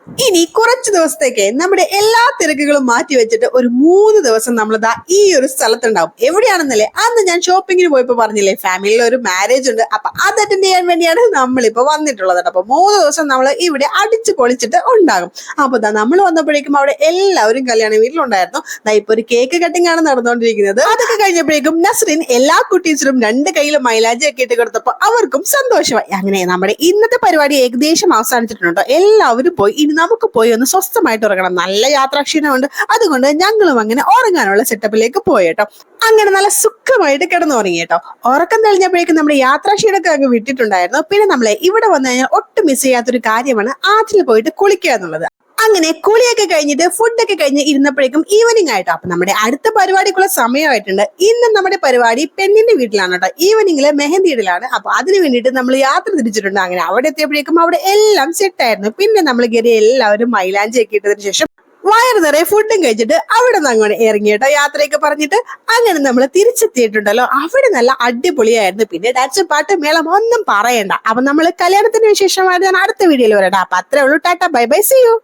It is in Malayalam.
ഇനി കുറച്ച് ദിവസത്തേക്ക് നമ്മുടെ എല്ലാ തിരക്കുകളും മാറ്റി വെച്ചിട്ട് ഒരു 3 ദിവസം നമ്മൾ ഈ ഒരു സ്ഥലത്തുണ്ടാവും. എവിടെയാണെന്നല്ലേ അന്ന് ഞാൻ ഷോപ്പിങ്ങിന് പോയപ്പോ പറഞ്ഞില്ലേ, ഫാമിലിയിൽ ഒരു മാരേജ് ഉണ്ട്. അപ്പൊ അത് അറ്റൻഡ് ചെയ്യാൻ വേണ്ടിയാണ് നമ്മളിപ്പോ വന്നിട്ടുള്ളത്. അപ്പൊ 3 ദിവസം നമ്മൾ ഇവിടെ അടിച്ചു പൊളിച്ചിട്ട് ഉണ്ടാകും. അപ്പൊ നമ്മൾ വന്നപ്പോഴേക്കും അവിടെ എല്ലാവരും കല്യാണ വീട്ടിലുണ്ടായിരുന്നു. ഇപ്പൊ ഒരു കേക്ക് കട്ടിംഗ് ആണ് നടന്നുകൊണ്ടിരിക്കുന്നത്. അതൊക്കെ കഴിഞ്ഞപ്പോഴേക്കും നസ്രിൻ എല്ലാ കുട്ടീസിനും 2 കയ്യിലും മൈലാഞ്ചി ഒക്കെ ഇട്ട് കൊടുത്തപ്പോ അവർക്കും സന്തോഷമായി. അങ്ങനെ നമ്മുടെ ഇന്നത്തെ പരിപാടി ഏകദേശം അവസാനിച്ചിട്ടുണ്ട്. എല്ലാവരും പോയി ഇനി നമുക്ക് പോയി ഒന്ന് സ്വസ്ഥമായിട്ട് ഉറങ്ങണം. നല്ല യാത്രാക്ഷീണമുണ്ട്. അതുകൊണ്ട് ഞങ്ങളും അങ്ങനെ ഉറങ്ങാനുള്ള സെറ്റപ്പിലേക്ക് പോയേട്ടോ. അങ്ങനെ നല്ല സുഖമായിട്ട് കിടന്നുറങ്ങി കേട്ടോ. ഉറക്കം തെളിഞ്ഞപ്പോഴേക്കും നമ്മുടെ യാത്രാക്ഷീണൊക്കെ അങ്ങ് വിട്ടിട്ടുണ്ടായിരുന്നു. പിന്നെ നമ്മളെ ഇവിടെ വന്നു കഴിഞ്ഞാൽ ഒട്ടും മിസ് ചെയ്യാത്തൊരു കാര്യമാണ് ആറ്റിൽ പോയിട്ട് കുളിക്കുക എന്നുള്ളത്. അങ്ങനെ കുളിയൊക്കെ കഴിഞ്ഞിട്ട് ഫുഡൊക്കെ കഴിഞ്ഞ് ഇരുന്നപ്പോഴേക്കും ഈവനിങ് ആയിട്ടോ. അപ്പൊ നമ്മുടെ അടുത്ത പരിപാടിക്കുള്ള സമയമായിട്ടുണ്ട്. ഇന്ന് നമ്മുടെ പരിപാടി പെണ്ണിന്റെ വീട്ടിലാണ് കേട്ടോ. ഈവനിങ്ങില് മെഹന്തിയിടലാണ്. അപ്പൊ അതിന് വേണ്ടിയിട്ട് നമ്മൾ യാത്ര തിരിച്ചിട്ടുണ്ട്. അങ്ങനെ അവിടെ എത്തിയപ്പോഴേക്കും അവിടെ എല്ലാം സെറ്റ് ആയിരുന്നു. പിന്നെ നമ്മൾ കയറി എല്ലാവരും മൈലാഞ്ചി ഒക്കെ ഇട്ടതിന് ശേഷം വയറ് നിറയെ ഫുഡും കഴിച്ചിട്ട് അവിടെ നിന്ന് അങ്ങോട്ട് ഇറങ്ങിയിട്ടോ യാത്രയൊക്കെ പറഞ്ഞിട്ട്. അങ്ങനെ നമ്മൾ തിരിച്ചെത്തിയിട്ടുണ്ടല്ലോ. അവിടെ നല്ല അടിപൊളിയായിരുന്നു. പിന്നെ ഡാൻസ് പാട്ട് മേളം ഒന്നും പറയണ്ട. അപ്പൊ നമ്മൾ കല്യാണത്തിന് വിശേഷമായിട്ട് ഞാൻ അടുത്ത വീഡിയോയിൽ വരട്ടെ. അപ്പൊ അത്രേ ഉള്ളൂ. Tata bye bye, see U.